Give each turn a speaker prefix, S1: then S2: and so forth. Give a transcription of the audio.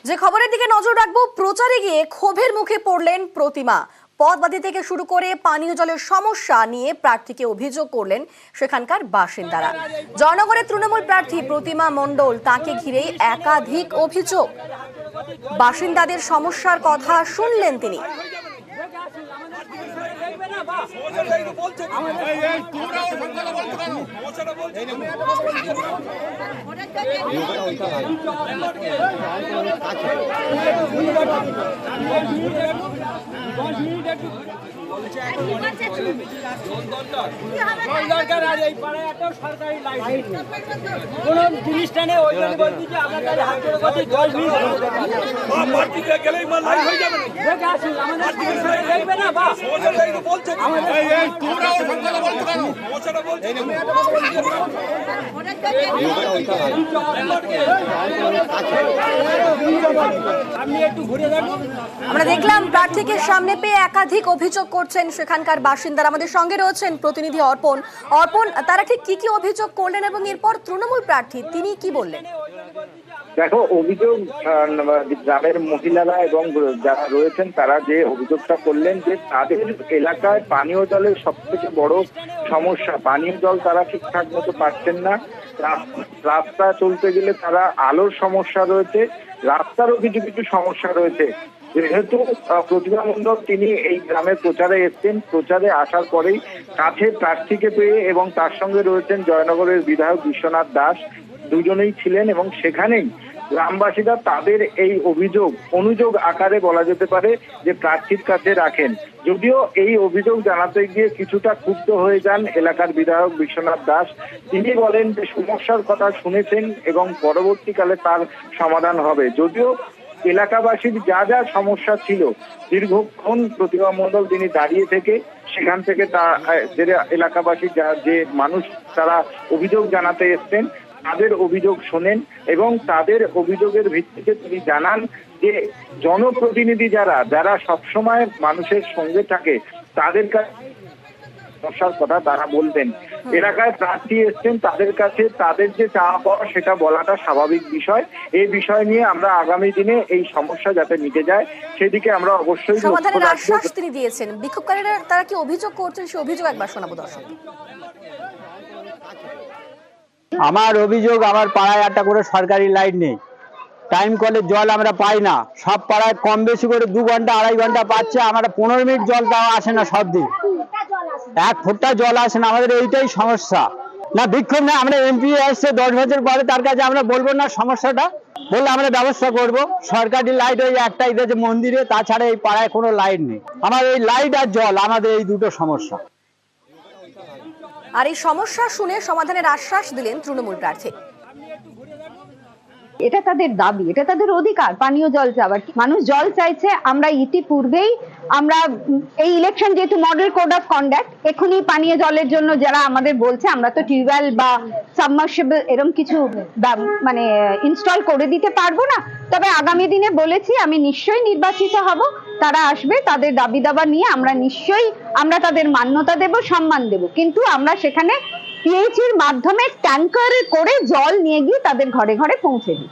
S1: যে খবরের দিকে নজর রাখবো, প্রচারে গিয়ে ক্ষোভের মুখে পড়লেন প্রতিমা। পথবাতি থেকে শুরু করে পানীয় জলের সমস্যা নিয়ে প্রার্থীকে অভিযোগ করলেন সেখানকার বাসিন্দারা। জয়নগরের তৃণমূল প্রার্থী প্রতিমা মণ্ডল, তাকে ঘিরেই একাধিক অভিযোগ। বাসিন্দাদের সমস্যার কথা শুনলেন তিনি। আমরা দেখলাম প্রার্থীকে সামনে পেয়ে একাধিক অভিযোগ করছেন সেখানকার বাসিন্দারা। আমাদের সঙ্গে রয়েছেন প্রতিনিধি অর্পণ। তারা ঠিক কি কি অভিযোগ করলেন এবং এরপর তৃণমূল প্রার্থী তিনি কি বললেন?
S2: দেখো, অভিযোগ গ্রামের মহিলারা এবং যারা রয়েছেন তারা যে অভিযোগটা করলেন যে তাদের এলাকায় পানীয় জলের সব থেকে বড় সমস্যা, পানীয় জল তারা ঠিকঠাক মতো পাচ্ছেন না। রাস্তা চলতে গেলে তারা আলোর সমস্যা রয়েছে, রাস্তারও কিছু কিছু সমস্যা রয়েছে। যেহেতু প্রতিমা মণ্ডল তিনি এই গ্রামের প্রচারে এসছেন, প্রচারে আসার পরেই কাছে প্রার্থীকে পেয়ে এবং তার সঙ্গে রয়েছেন জয়নগরের বিধায়ক বিশ্বনাথ দাস, দুজনেই ছিলেন এবং সেখানেই গ্রামবাসীরা তাদের এই অনুযোগ আকারে বলা যেতে পারে যে প্রার্থীর কাছে রাখেন। যদিও এই অভিযোগ জানাতে গিয়ে কিছুটা ক্ষুব্ধ হয়ে যান এলাকার বিধায়ক বিশ্বনাথ দাস। তিনি বলেন যে সমস্যার কথা শুনেছেন এবং পরবর্তীকালে তার সমাধান হবে। যদিও এলাকাবাসীর যা যা সমস্যা ছিল, দীর্ঘক্ষণ প্রতিমা মণ্ডল তিনি দাঁড়িয়ে থেকে সেখান থেকে এলাকাবাসী যে মানুষ তারা অভিযোগ জানাতে এসছেন তাদের অভিযোগ শোনেন এবং তাদের অভিযোগের ভিত্তিতে তিনি জানান যে জনপ্রতিনিধি যারা সবসময় মানুষের সঙ্গে থাকে তাদের কাছে সমস্যার কথা তারা বলবেন। এলাকায় প্রার্থী এসছেন, তাদের কাছে তাদের যে চাওয়া পাওয়া সেটা বলাটা স্বাভাবিক বিষয়। এই বিষয় নিয়ে আমরা আগামী দিনে এই সমস্যা যাতে মিটে যায় সেদিকে আমরা অবশ্যই
S1: সমাধানের আশ্বাস তিনি দিয়েছেন। বিক্ষোভকারীরা তারা কি অভিযোগ করছেন সে অভিযোগ একবার শোনাবো দর্শক।
S3: আমার অভিযোগ, আমার পাড়ায় একটা করে সরকারি লাইট নেই, টাইম কলের জল আমরা পাই না। সব পাড়ায় কম বেশি করে 2 ঘন্টা 2.5 ঘন্টা পাচ্ছে, আমরা 15 মিনিট জল দেওয়া আসে না, সব দিন 1 ফুটটা জল আসে না। আমাদের এইটাই সমস্যা। না বিক্ষোভ না, আমরা এমপি আসছে 10 বছর পরে, তার কাছে আমরা বলবো না সমস্যাটা, বললে আমরা ব্যবস্থা করব। সরকারি লাইট ওই একটাই দিয়েছে মন্দিরে, তাছাড়া এই পাড়ায় কোনো লাইট নেই। আমার এই লাইট আর জল, আমাদের এই দুটো সমস্যা।
S1: আর এই সমস্যা শুনে সমাধানের আশ্বাস দিলেন তৃণমূল প্রার্থী।
S4: এটা তাদের দাবি, এটা তাদের অধিকার পানীয় জল চাওয়ার। মানুষ জল চাইছে। আমরা ইতিপূর্বেই এই ইলেকশন যেহেতু মডেল কোড অফ কন্ডাক্ট, এখনই পানীয় জলের জন্য যারা আমাদের বলছে আমরা তো টিউবওয়েল বা সাবমার্সিবল এরকম কিছু মানে ইনস্টল করে দিতে পারবো না। তবে আগামী দিনে বলেছি আমি নিশ্চয়ই নির্বাচিত হব, তারা আসবে, তাদের দাবি দাবা নিয়ে আমরা তাদের মান্যতা দেব, সম্মান দেব। কিন্তু আমরা সেখানে পিএইচির মাধ্যমে ট্যাঙ্কারে করে জল নিয়ে গিয়ে তাদের ঘরে ঘরে পৌঁছে দিই।